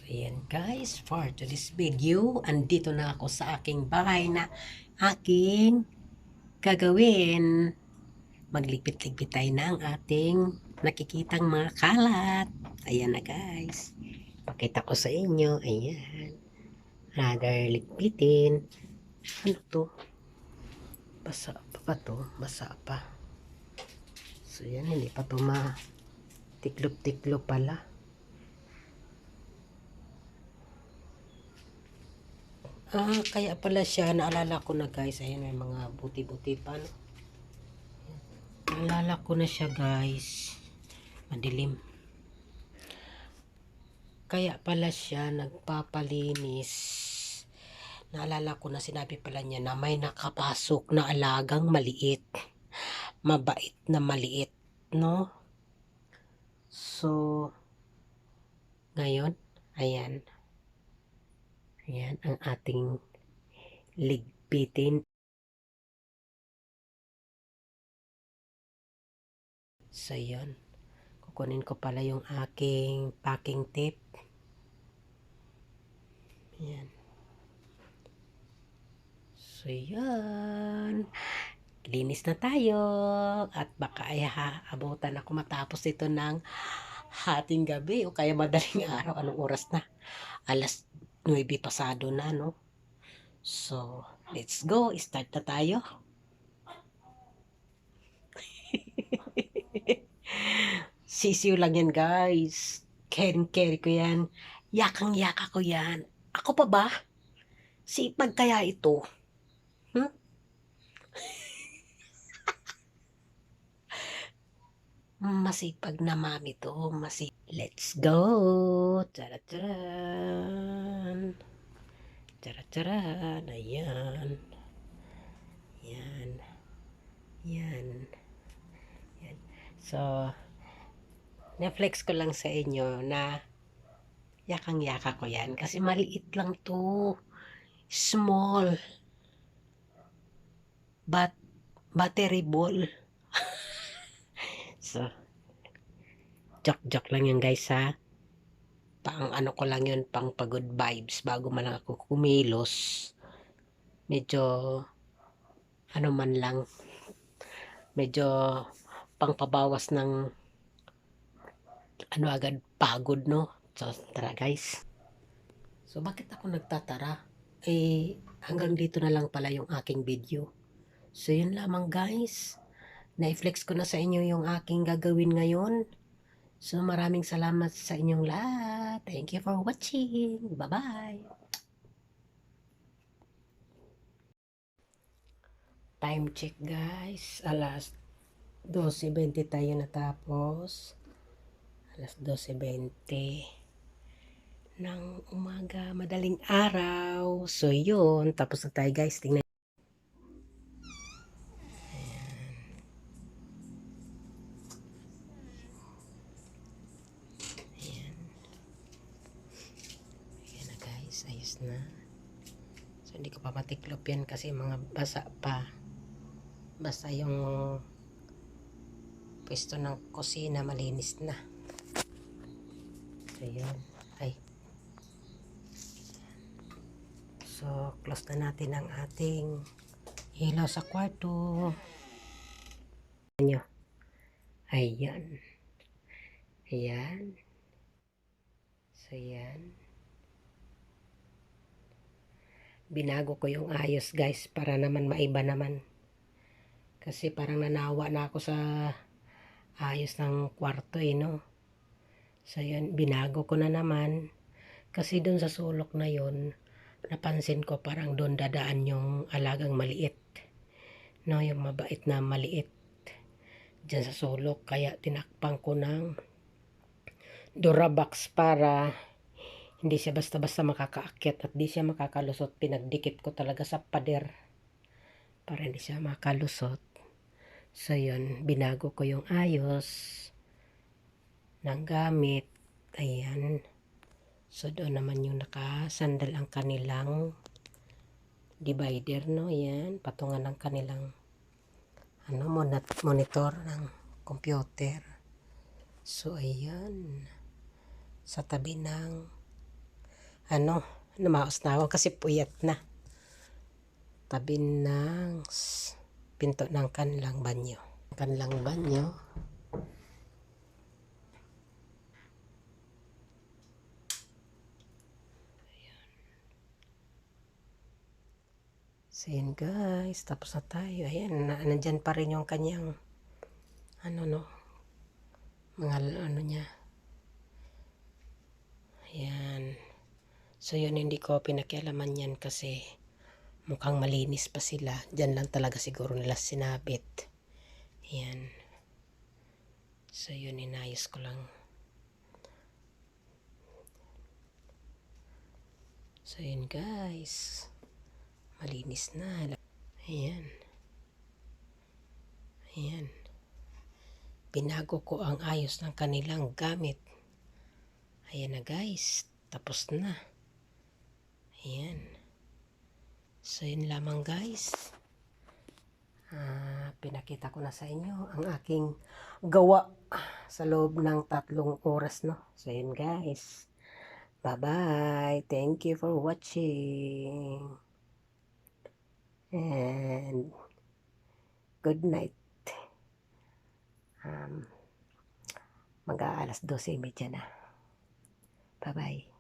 Ayan guys, for today's video, andito na ako sa aking bahay na aking gagawin. Magligpit-ligpit tayo ng ating nakikitang mga kalat. Ayan na guys. Pakita ko sa inyo. Ayan. Another ligpitin. Ano to? Basa pa ba to? Basa pa. So yan, hindi pa to tiklop-tiklop pala. Kaya pala siya, naalala ko na guys, ayan may mga buti-buti pa, no? Naalala ko na siya guys, madilim. Kaya pala siya nagpapalinis. Naalala ko na sinabi pala niya na may nakapasok na alagang maliit. Mabait na maliit, no? So, ngayon, ayan. Ayan ang ating ligpitin. So, yun. Kukunin ko pala yung aking packing tape. Ayan. So, yan. Linis na tayo. At baka ay abutan ako matapos ito ng hating gabi o kaya madaling araw. Anong oras na? Alas 9 pasado na, no? So, let's go. Start na tayo. Sisiw lang yan, guys. Carry ko yan. Yakang-yaka ko yan. Ako pa ba? Sipag kaya ito? Masipag na mami to. Let's go! Tara-taran! Tara-taran! Ayan. Yan. Yan. Yan. So, na-flex ko lang sa inyo na yakang-yaka ko yan. Kasi maliit lang to. Small. But, batteryable. So, joke lang yun guys ha. Pang ano ko lang yun, pang pagod vibes bago man lang ako kumilos. Medyo ano man lang, medyo pang pabawas ng ano agad pagod, no? So tara guys. So bakit ako nagtatara? Hanggang dito na lang pala yung aking video. So yun lamang guys. Na-flex ko na sa inyo yung aking gagawin ngayon. So maraming salamat sa inyong lahat. Thank you for watching. Bye-bye. Time check guys. Alas 12:20 tayo natapos. Alas 12:20 ng umaga. Madaling araw. So yun. Tapos na tayo guys. Tingnan. Ayos na. So hindi ko pa matiklop yan kasi mga basa pa. Basta yung pwesto ng kusina malinis na. So yun. Ay. So close na natin ang ating ilaw sa kwarto. Ayan. Ayan. Ayan. So yan. Binago ko yung ayos guys para naman maiba naman. Kasi parang nanawa na ako sa ayos ng kwarto no. So yun, binago ko na naman. Kasi dun sa sulok na yun, napansin ko parang doon dadaan yung alagang maliit. No, yung mabait na maliit. Diyan sa sulok. Kaya tinakpan ko ng Durabox para hindi siya basta-basta makakaakyat at di siya makakalusot. Pinagdikit ko talaga sa pader para hindi siya makalusot. So yun, binago ko yung ayos ng gamit. Ayan. So doon naman yung nakasandal ang kanilang divider, no? Ayan, patungan ng kanilang monitor ng computer. So ayan, sa tabi ng ano, lumaos na ako kasi puyat na. Tabi ng pinto ng kanilang banyo. Kanilang banyo. So yun guys, tapos na tayo. Ayan, nandyan pa rin yung kanyang ano no, mga ano niya. Ayan. So yun, hindi ko pinakialaman yan kasi mukhang malinis pa sila. Diyan lang talaga siguro nila sinabit. Ayan. So yun, inayos ko lang. So yun guys, malinis na. Ayan. Ayan. Binago ko ang ayos ng kanilang gamit. Ayan na guys, tapos na. Ayan. So yun lamang guys. Pinakita ko na sa inyo ang aking gawa sa loob ng 3 oras, no. So yun guys. Bye-bye. Thank you for watching. And good night. Mag-aalas 12:30 na. Bye-bye.